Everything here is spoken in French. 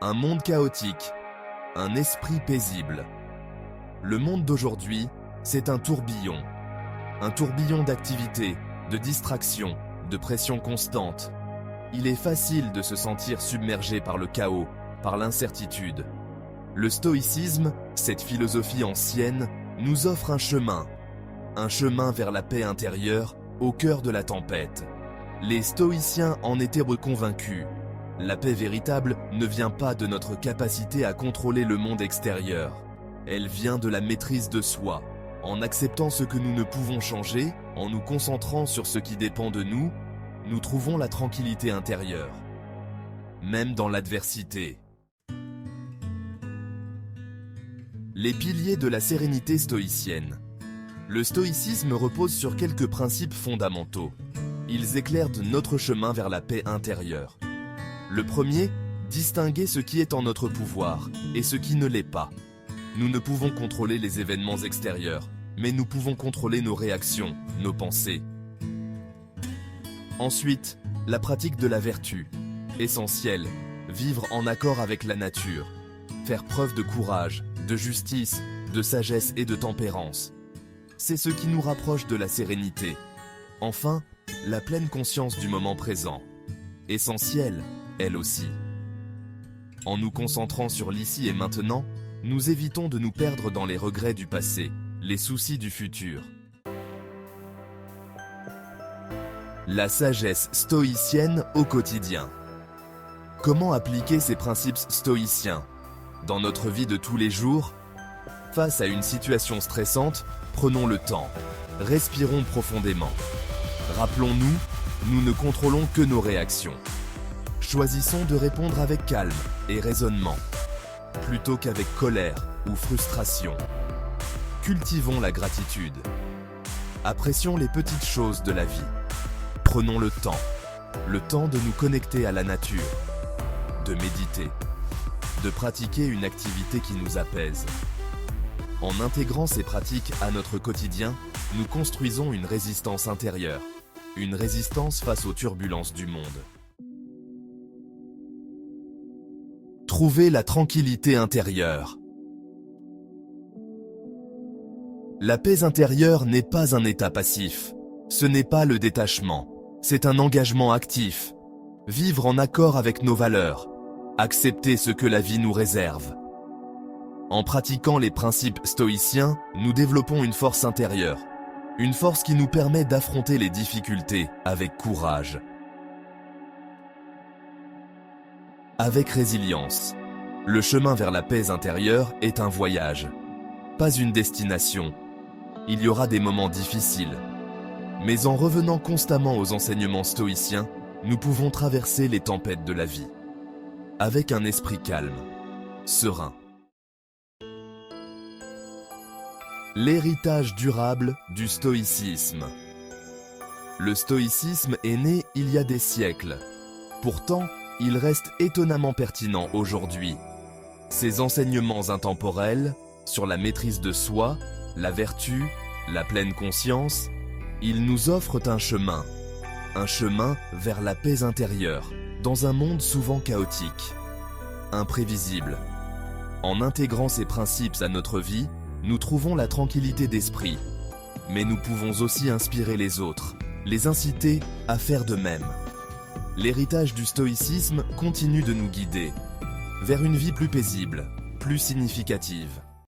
Un monde chaotique, un esprit paisible. Le monde d'aujourd'hui, c'est un tourbillon. Un tourbillon d'activités, de distractions, de pression constante. Il est facile de se sentir submergé par le chaos, par l'incertitude. Le stoïcisme, cette philosophie ancienne, nous offre un chemin vers la paix intérieure, au cœur de la tempête. Les stoïciens en étaient reconvaincus. La paix véritable ne vient pas de notre capacité à contrôler le monde extérieur. Elle vient de la maîtrise de soi. En acceptant ce que nous ne pouvons changer, en nous concentrant sur ce qui dépend de nous, nous trouvons la tranquillité intérieure. Même dans l'adversité. Les piliers de la sérénité stoïcienne. Le stoïcisme repose sur quelques principes fondamentaux. Ils éclairent notre chemin vers la paix intérieure. Le premier, distinguer ce qui est en notre pouvoir et ce qui ne l'est pas. Nous ne pouvons contrôler les événements extérieurs, mais nous pouvons contrôler nos réactions, nos pensées. Ensuite, la pratique de la vertu. Essentielle, vivre en accord avec la nature. Faire preuve de courage, de justice, de sagesse et de tempérance. C'est ce qui nous rapproche de la sérénité. Enfin, la pleine conscience du moment présent. Essentielle, elle aussi. En nous concentrant sur l'ici et maintenant, nous évitons de nous perdre dans les regrets du passé, les soucis du futur. La sagesse stoïcienne au quotidien. Comment appliquer ces principes stoïciens dans notre vie de tous les jours? Face à une situation stressante, prenons le temps. Respirons profondément. Rappelons-nous, nous ne contrôlons que nos réactions. Choisissons de répondre avec calme et raisonnement, plutôt qu'avec colère ou frustration. Cultivons la gratitude. Apprécions les petites choses de la vie. Prenons le temps de nous connecter à la nature, de méditer, de pratiquer une activité qui nous apaise. En intégrant ces pratiques à notre quotidien, nous construisons une résistance intérieure, une résistance face aux turbulences du monde. Trouver la tranquillité intérieure. La paix intérieure n'est pas un état passif. Ce n'est pas le détachement. C'est un engagement actif. Vivre en accord avec nos valeurs. Accepter ce que la vie nous réserve. En pratiquant les principes stoïciens, nous développons une force intérieure. Une force qui nous permet d'affronter les difficultés avec courage. Avec résilience. Le chemin vers la paix intérieure est un voyage, pas une destination. Il y aura des moments difficiles. Mais en revenant constamment aux enseignements stoïciens, nous pouvons traverser les tempêtes de la vie. Avec un esprit calme, serein. L'héritage durable du stoïcisme. Le stoïcisme est né il y a des siècles. Pourtant, il reste étonnamment pertinent aujourd'hui. Ses enseignements intemporels sur la maîtrise de soi, la vertu, la pleine conscience, ils nous offrent un chemin vers la paix intérieure, dans un monde souvent chaotique, imprévisible. En intégrant ces principes à notre vie, nous trouvons la tranquillité d'esprit. Mais nous pouvons aussi inspirer les autres, les inciter à faire de même. L'héritage du stoïcisme continue de nous guider vers une vie plus paisible, plus significative.